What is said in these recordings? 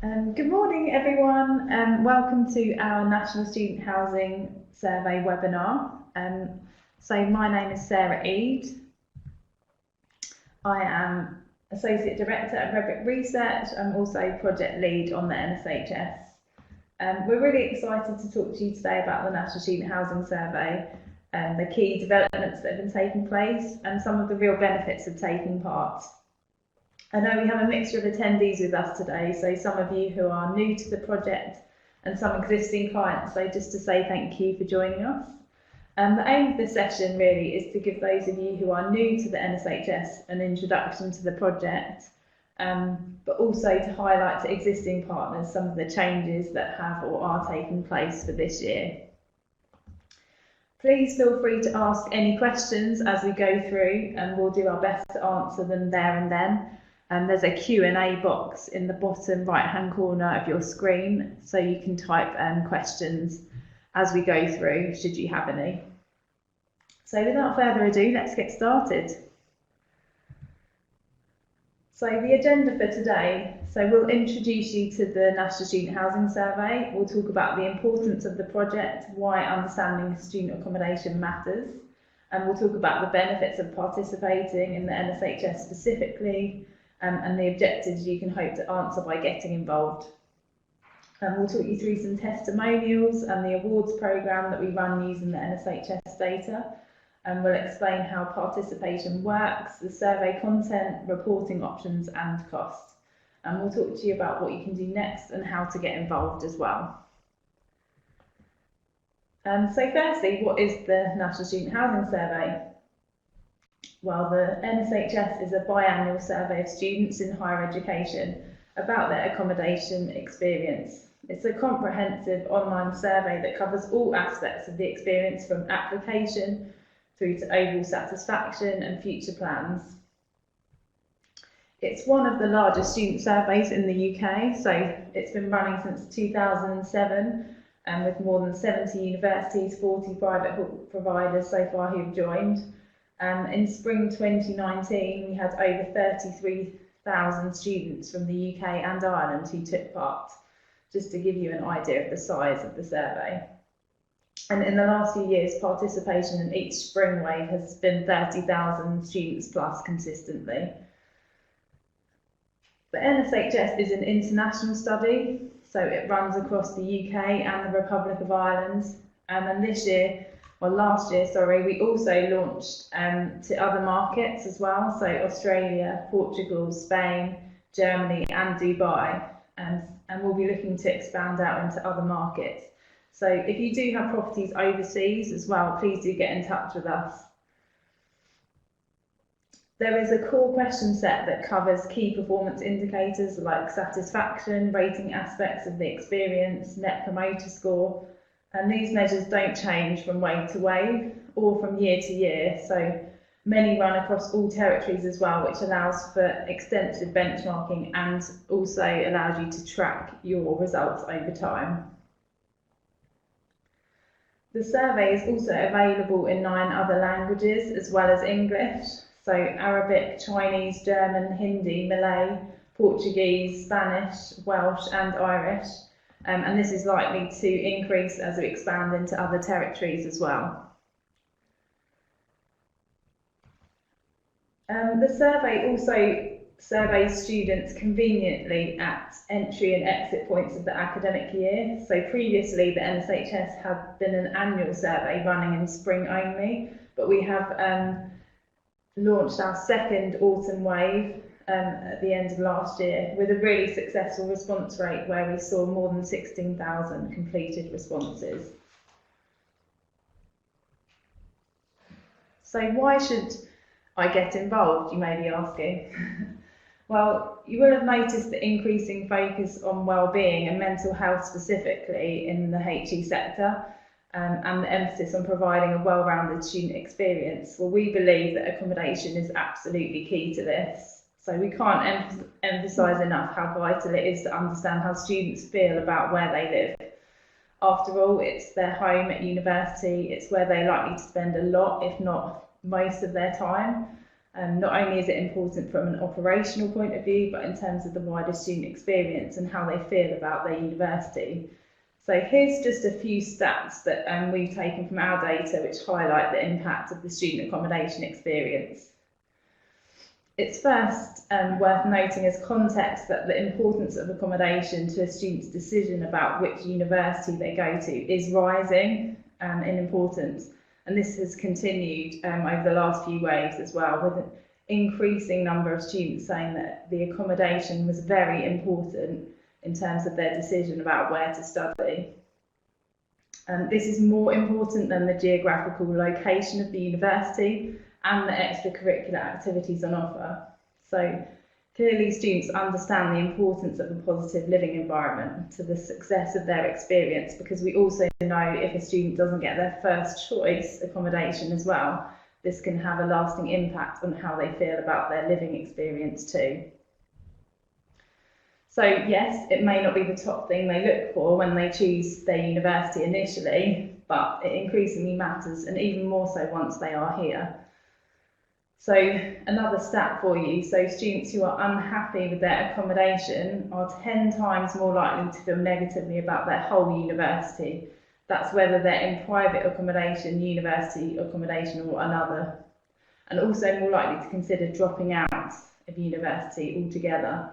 Good morning everyone, welcome to our National Student Housing Survey webinar. So my name is Sarah Eade. I am Associate Director at Redbrick Research. I'm also Project Lead on the NSHS. We're really excited to talk to you today about the National Student Housing Survey, the key developments that have been taking place and some of the real benefits of taking part. I know we have a mixture of attendees with us today, so some of you who are new to the project and some existing clients, so just to say thank you for joining us. The aim of this session really is to give those of you who are new to the NSHS an introduction to the project, but also to highlight to existing partners some of the changes that have or are taking place for this year. Please feel free to ask any questions as we go through, and we'll do our best to answer them there and then. There's a Q&A box in the bottom right-hand corner of your screen, so you can type questions as we go through, should you have any. So without further ado, let's get started. So the agenda for today, so we'll introduce you to the National Student Housing Survey. We'll talk about the importance of the project, why understanding student accommodation matters, and we'll talk about the benefits of participating in the NSHS specifically, and the objectives you can hope to answer by getting involved. We'll talk you through some testimonials and the awards programme that we run using the NSHS data, and we'll explain how participation works, the survey content, reporting options and costs. And we'll talk to you about what you can do next and how to get involved as well. So firstly, what is the National Student Housing Survey? Well, the NSHS is a biannual survey of students in higher education about their accommodation experience. It's a comprehensive online survey that covers all aspects of the experience, from application through to overall satisfaction and future plans. It's one of the largest student surveys in the UK, so it's been running since 2007, and with more than 70 universities, 40 private providers so far who've joined. In spring 2019, we had over 33,000 students from the UK and Ireland who took part, just to give you an idea of the size of the survey. And in the last few years, participation in each spring wave has been 30,000 students plus consistently. The NSHS is an international study, so it runs across the UK and the Republic of Ireland. And then last year, we also launched to other markets as well, so Australia, Portugal, Spain, Germany and Dubai, and we'll be looking to expand out into other markets. So if you do have properties overseas as well, please do get in touch with us. There is a core question set that covers key performance indicators like satisfaction, rating aspects of the experience, net promoter score, and these measures don't change from wave to wave or from year to year, so many run across all territories as well, which allows for extensive benchmarking and also allows you to track your results over time. The survey is also available in 9 other languages as well as English, so Arabic, Chinese, German, Hindi, Malay, Portuguese, Spanish, Welsh and Irish. And this is likely to increase as we expand into other territories as well. The survey also surveys students conveniently at entry and exit points of the academic year. So previously the NSHS had been an annual survey running in spring only, but we have launched our second autumn wave at the end of last year with a really successful response rate where we saw more than 16,000 completed responses. So why should I get involved, you may be asking? Well, you will have noticed the increasing focus on wellbeing and mental health specifically in the HE sector, and the emphasis on providing a well-rounded student experience. Well, we believe that accommodation is absolutely key to this. So we can't emphasise enough how vital it is to understand how students feel about where they live. After all, it's their home at university, it's where they're likely to spend a lot, if not most of their time. Not only is it important from an operational point of view, but in terms of the wider student experience and how they feel about their university. So here's just a few stats that we've taken from our data which highlight the impact of the student accommodation experience. It's first worth noting as context that the importance of accommodation to a student's decision about which university they go to is rising in importance. And this has continued over the last few waves as well, with an increasing number of students saying that the accommodation was very important in terms of their decision about where to study. This is more important than the geographical location of the university and the extracurricular activities on offer. So clearly students understand the importance of a positive living environment to the success of their experience, because we also know if a student doesn't get their first choice accommodation as well, this can have a lasting impact on how they feel about their living experience too. So yes, it may not be the top thing they look for when they choose their university initially, but it increasingly matters, and even more so once they are here. So another stat for you, so students who are unhappy with their accommodation are 10 times more likely to feel negatively about their whole university. That's whether they're in private accommodation, university accommodation or another. And also more likely to consider dropping out of university altogether.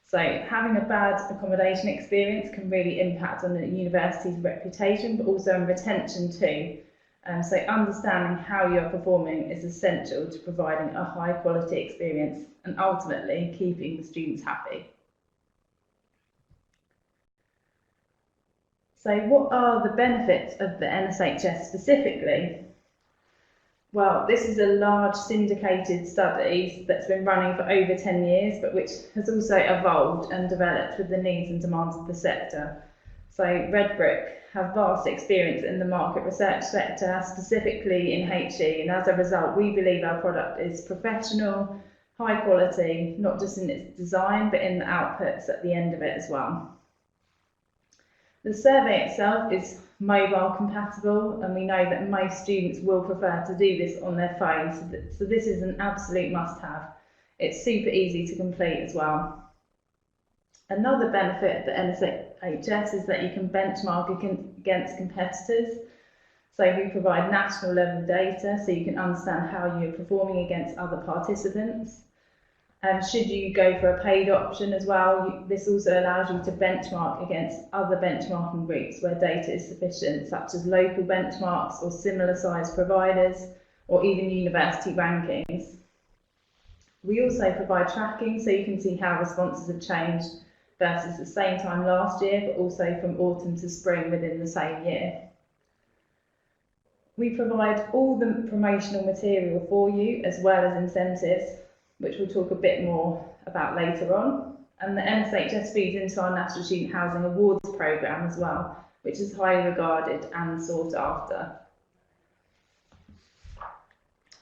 So having a bad accommodation experience can really impact on the university's reputation, but also on retention too. So understanding how you're performing is essential to providing a high quality experience and ultimately keeping the students happy. So what are the benefits of the NSHS specifically? Well, this is a large syndicated study that's been running for over 10 years, but which has also evolved and developed with the needs and demands of the sector. So Redbrick have vast experience in the market research sector, specifically in HE, and as a result, we believe our product is professional, high quality, not just in its design, but in the outputs at the end of it as well. The survey itself is mobile compatible, and we know that most students will prefer to do this on their phones, so this is an absolute must-have. It's super easy to complete as well. Another benefit of the NSHS is that you can benchmark against competitors. So we provide national level data so you can understand how you're performing against other participants. Should you go for a paid option as well, this also allows you to benchmark against other benchmarking groups where data is sufficient, such as local benchmarks or similar sized providers, or even university rankings. We also provide tracking so you can see how responses have changed versus the same time last year, but also from autumn to spring within the same year. We provide all the promotional material for you, as well as incentives, which we'll talk a bit more about later on. And the NSHS feeds into our National Student Housing Awards programme as well, which is highly regarded and sought after.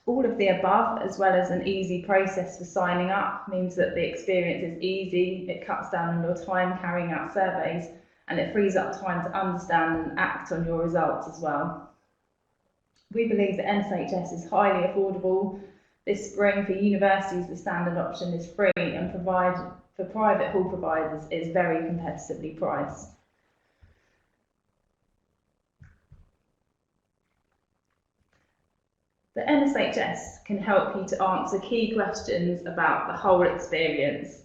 All of the above, as well as an easy process for signing up, means that the experience is easy, it cuts down on your time carrying out surveys, and it frees up time to understand and act on your results as well. We believe that NSHS is highly affordable. This spring for universities, the standard option is free, and for private hall providers is very competitively priced. The NSHS can help you to answer key questions about the whole experience.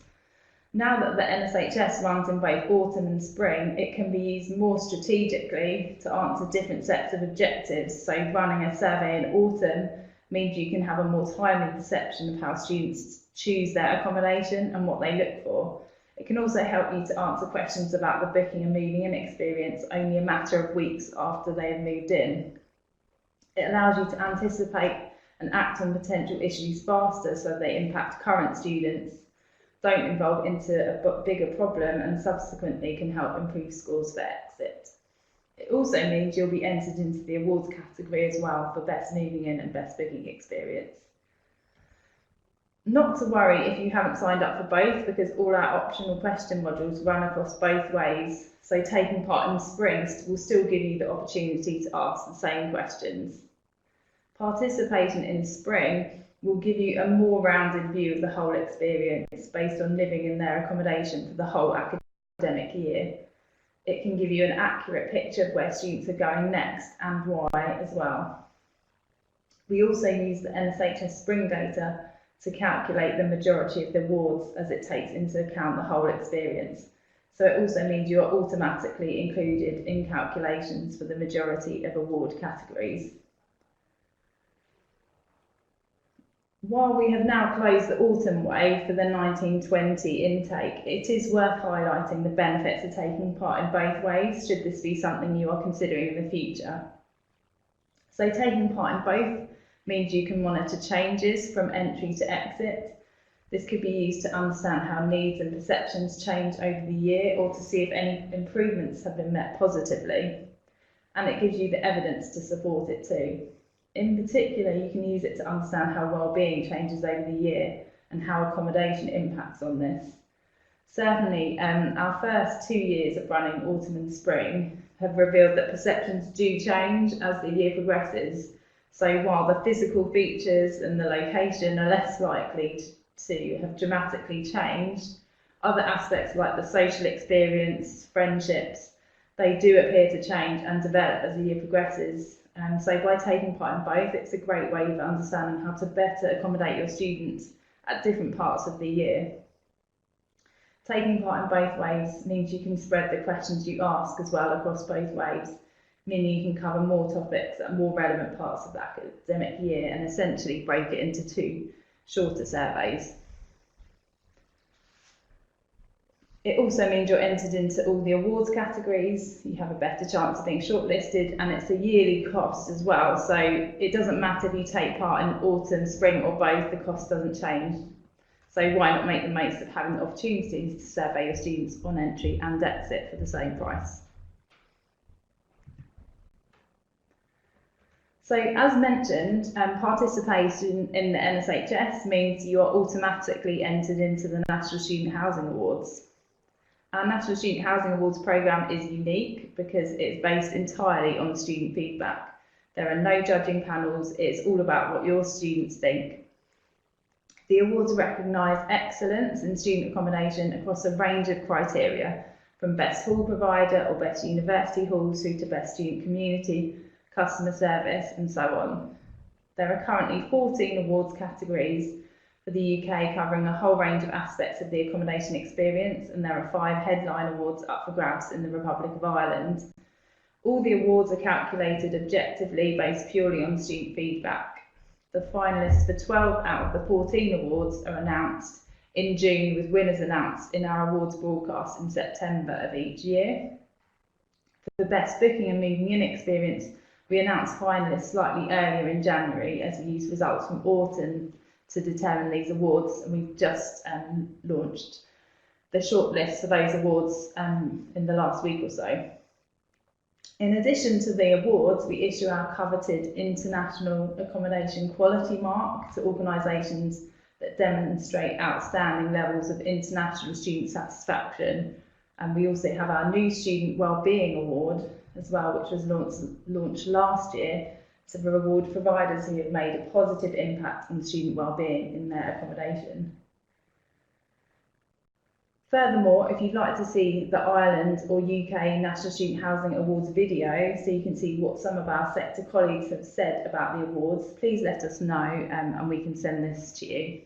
Now that the NSHS runs in both autumn and spring, it can be used more strategically to answer different sets of objectives. So running a survey in autumn means you can have a more timely perception of how students choose their accommodation and what they look for. It can also help you to answer questions about the booking and moving in experience only a matter of weeks after they have moved in. It allows you to anticipate and act on potential issues faster so they impact current students, don't evolve into a bigger problem, and subsequently can help improve scores for exit. It also means you'll be entered into the awards category as well for best moving in and best booking experience. Not to worry if you haven't signed up for both, because all our optional question modules run across both ways, so taking part in the spring will still give you the opportunity to ask the same questions. Participating in spring will give you a more rounded view of the whole experience based on living in their accommodation for the whole academic year. It can give you an accurate picture of where students are going next and why as well. We also use the NSHS Spring data to calculate the majority of the awards, as it takes into account the whole experience. So it also means you are automatically included in calculations for the majority of award categories. While we have now closed the autumn wave for the 1920 intake, it is worth highlighting the benefits of taking part in both waves, should this be something you are considering in the future. So taking part in both means you can monitor changes from entry to exit. This could be used to understand how needs and perceptions change over the year, or to see if any improvements have been met positively. And it gives you the evidence to support it too. In particular, you can use it to understand how well-being changes over the year and how accommodation impacts on this. Certainly, our first 2 years of running autumn and spring have revealed that perceptions do change as the year progresses. So while the physical features and the location are less likely to have dramatically changed, other aspects like the social experience, friendships, they do appear to change and develop as the year progresses. So by taking part in both, it's a great way of understanding how to better accommodate your students at different parts of the year. Taking part in both waves means you can spread the questions you ask as well across both waves, meaning you can cover more topics at more relevant parts of the academic year and essentially break it into 2 shorter surveys. It also means you're entered into all the awards categories, you have a better chance of being shortlisted, and it's a yearly cost as well, so it doesn't matter if you take part in autumn, spring or both, the cost doesn't change. So why not make the most of having the opportunities to survey your students on entry and exit for the same price? So as mentioned, participation in the NSHS means you are automatically entered into the National Student Housing Awards. Our National Student Housing Awards programme is unique because it's based entirely on student feedback. There are no judging panels, it's all about what your students think. The awards recognise excellence in student accommodation across a range of criteria, from best hall provider or best university halls through to best student community, customer service and so on. There are currently 14 awards categories for the UK, covering a whole range of aspects of the accommodation experience, and there are 5 headline awards up for grabs in the Republic of Ireland. All the awards are calculated objectively based purely on student feedback. The finalists for 12 out of the 14 awards are announced in June, with winners announced in our awards broadcast in September of each year. For the best booking and moving in experience, we announced finalists slightly earlier in January, as we used results from autumn to determine these awards, and we've just launched the shortlist for those awards in the last week or so. In addition to the awards, we issue our coveted International Accommodation Quality Mark to organisations that demonstrate outstanding levels of international student satisfaction. And we also have our new Student Wellbeing Award as well, which was launched last year, to reward providers who have made a positive impact on student wellbeing in their accommodation. Furthermore, if you'd like to see the Ireland or UK National Student Housing Awards video, so you can see what some of our sector colleagues have said about the awards, please let us know and we can send this to you.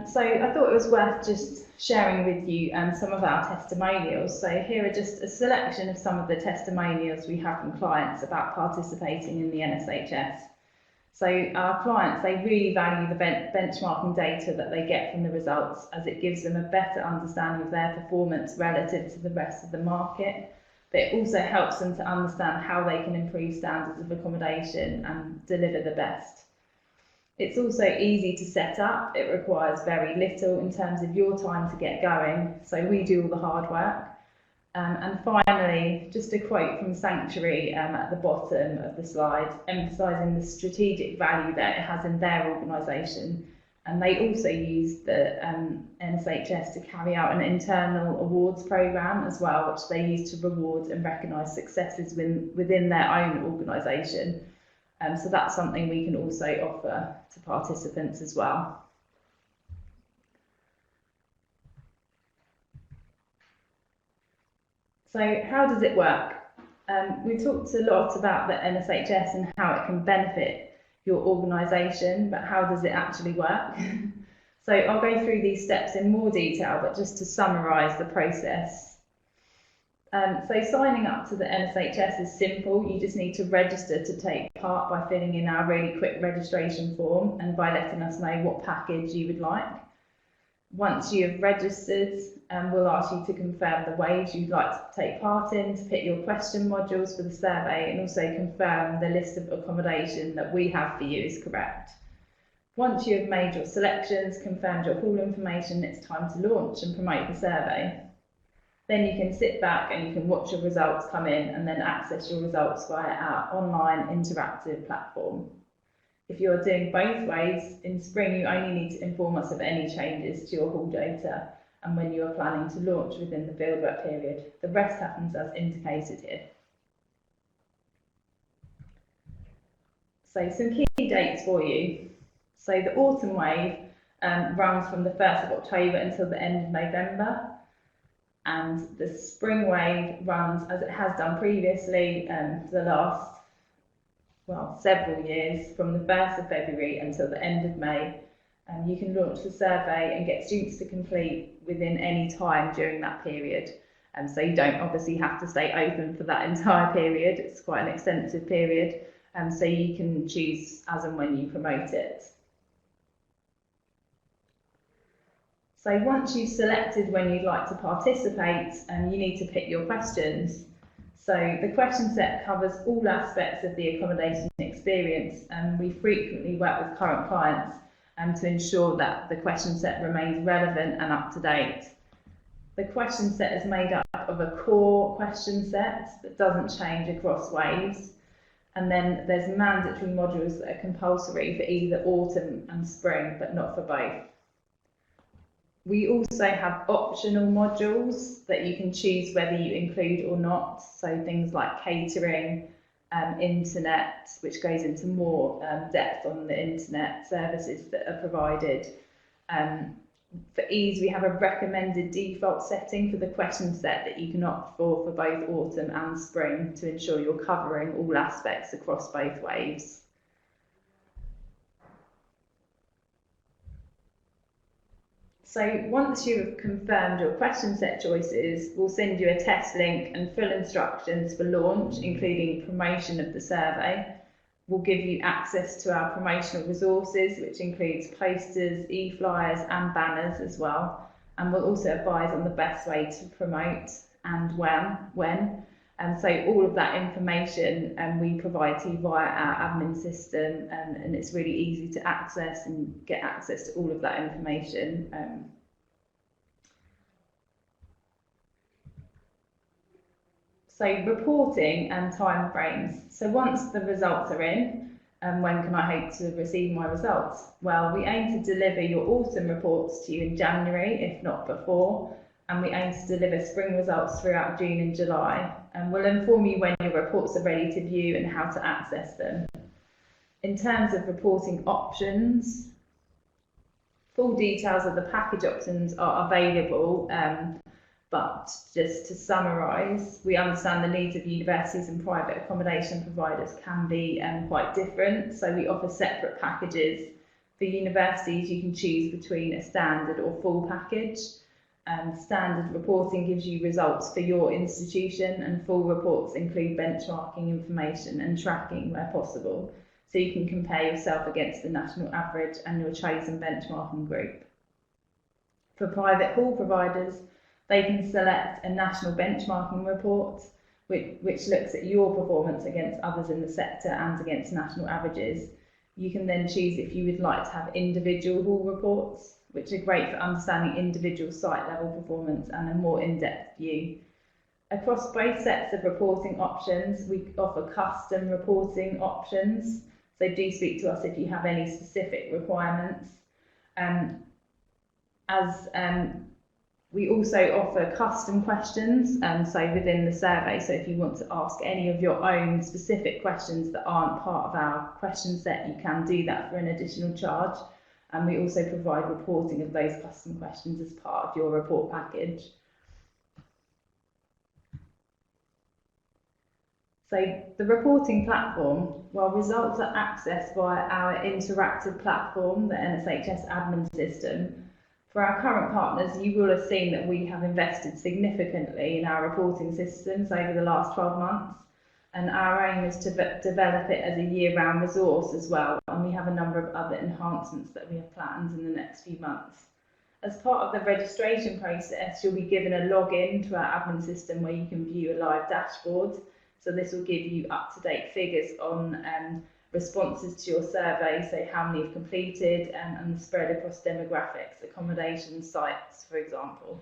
So I thought it was worth just sharing with you some of our testimonials. So here are just a selection of some of the testimonials we have from clients about participating in the NSHS. So our clients, they really value the benchmarking data that they get from the results, as it gives them a better understanding of their performance relative to the rest of the market. But it also helps them to understand how they can improve standards of accommodation and deliver the best. It's also easy to set up. It requires very little in terms of your time to get going, so we do all the hard work. And finally, just a quote from Sanctuary at the bottom of the slide, emphasising the strategic value that it has in their organisation, And they also use the NSHS to carry out an internal awards programme as well, which they use to reward and recognise successes within their own organisation. So that's something we can also offer to participants as well. So how does it work? We talked a lot about the NSHS and how it can benefit your organisation, but how does it actually work? So I'll go through these steps in more detail, but just to summarise the process. So signing up to the NSHS is simple. You just need to register to take part by filling in our really quick registration form and by letting us know what package you would like. Once you have registered, we'll ask you to confirm the waves you'd like to take part in, to pick your question modules for the survey, and also confirm the list of accommodation that we have for you is correct. Once you have made your selections, confirmed your hall information, it's time to launch and promote the survey. Then you can sit back and you can watch your results come in and then access your results via our online interactive platform. If you're doing both ways, in spring you only need to inform us of any changes to your hall data and when you are planning to launch within the fieldwork period. The rest happens as indicated here. So some key dates for you. So the autumn wave runs from the 1st of October until the end of November, and the spring wave runs, as it has done previously, for the last several years, from the 1st of February until the end of May. You can launch the survey and get students to complete within any time during that period. So you don't obviously have to stay open for that entire period. It's quite an extensive period. So you can choose as and when you promote it. So once you've selected when you'd like to participate, you need to pick your questions. So the question set covers all aspects of the accommodation experience, and we frequently work with current clients to ensure that the question set remains relevant and up to date. The question set is made up of a core question set that doesn't change across waves, and then there's mandatory modules that are compulsory for either autumn and spring, but not for both. We also have optional modules that you can choose whether you include or not, so things like catering, internet, which goes into more depth on the internet services that are provided. For ease, we have a recommended default setting for the question set that you can opt for both autumn and spring to ensure you're covering all aspects across both waves. So once you have confirmed your question set choices, we'll send you a test link and full instructions for launch, including promotion of the survey. We'll give you access to our promotional resources, which includes posters, e-flyers and banners as well. And we'll also advise on the best way to promote and when. And so all of that information we provide to you via our admin system, and it's really easy to access and get access to all of that information. So reporting and timeframes. So once the results are in, when can I hope to receive my results? Well, we aim to deliver your autumn reports to you in January, if not before, and we aim to deliver spring results throughout June and July. And we'll inform you when your reports are ready to view and how to access them. In terms of reporting options, full details of the package options are available, but just to summarise, we understand the needs of universities and private accommodation providers can be quite different, so we offer separate packages. For universities, you can choose between a standard or full package. Standard reporting gives you results for your institution, and full reports include benchmarking information and tracking where possible, so you can compare yourself against the national average and your chosen benchmarking group. For private hall providers, they can select a national benchmarking report, which looks at your performance against others in the sector and against national averages. You can then choose if you would like to have individual hall reports, which are great for understanding individual site level performance and a more in-depth view. Across both sets of reporting options, we offer custom reporting options, so do speak to us if you have any specific requirements. We also offer custom questions, so within the survey, so if you want to ask any of your own specific questions that aren't part of our question set, you can do that for an additional charge. And we also provide reporting of those custom questions as part of your report package. So the reporting platform, well, results are accessed via our interactive platform, the NSHS admin system. For our current partners, you will have seen that we have invested significantly in our reporting systems over the last 12 months, and our aim is to develop it as a year-round resource as well, and we have a number of other enhancements that we have planned in the next few months. As part of the registration process, you'll be given a login to our admin system where you can view a live dashboard. So this will give you up-to-date figures on responses to your survey, so how many have completed and the spread across demographics, accommodation sites, for example.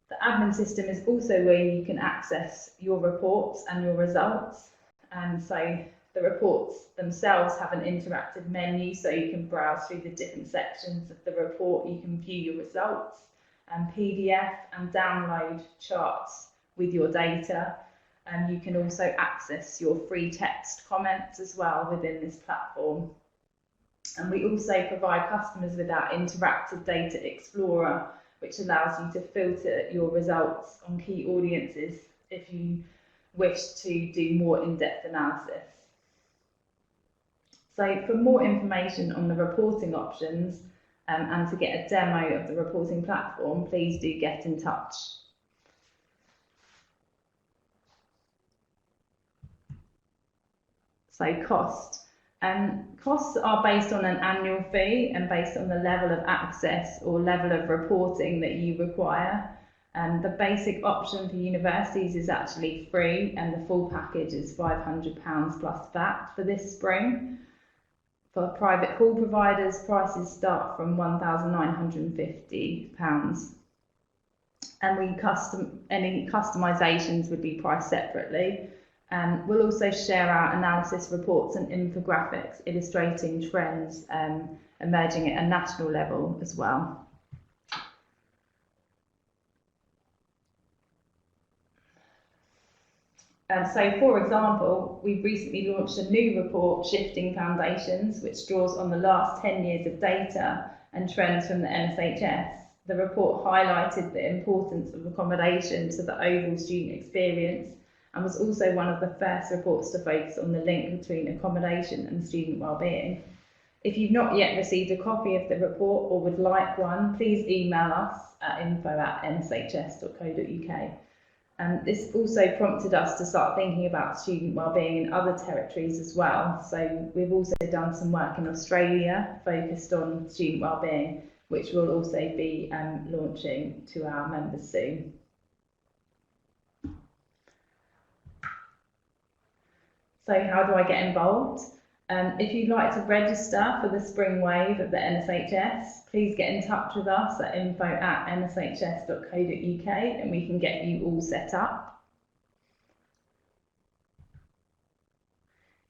The admin system is also where you can access your reports and your results. And so the reports themselves have an interactive menu, so you can browse through the different sections of the report, you can view your results and PDF and download charts with your data. And you can also access your free text comments as well within this platform. And we also provide customers with our interactive data explorer, which allows you to filter your results on key audiences if you wish to do more in-depth analysis. So for more information on the reporting options and to get a demo of the reporting platform, please do get in touch. So cost. Costs are based on an annual fee and based on the level of access or level of reporting that you require. The basic option for universities is actually free, and the full package is £500 plus VAT for this spring. For private hall providers, prices start from £1,950. And any customisations would be priced separately. We'll also share our analysis reports and infographics illustrating trends emerging at a national level as well. So, for example, we've recently launched a new report, Shifting Foundations, which draws on the last 10 years of data and trends from the NSHS. The report highlighted the importance of accommodation to the overall student experience, and was also one of the first reports to focus on the link between accommodation and student wellbeing. If you've not yet received a copy of the report or would like one, please email us at info@nshs.co.uk. This also prompted us to start thinking about student wellbeing in other territories as well. So we've also done some work in Australia focused on student wellbeing, which we'll also be launching to our members soon. So how do I get involved? If you'd like to register for the spring wave of the NSHS, please get in touch with us at info@nshs.co.uk and we can get you all set up.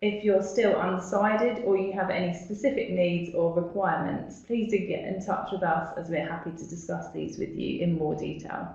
If you're still undecided or you have any specific needs or requirements, please do get in touch with us as we're happy to discuss these with you in more detail.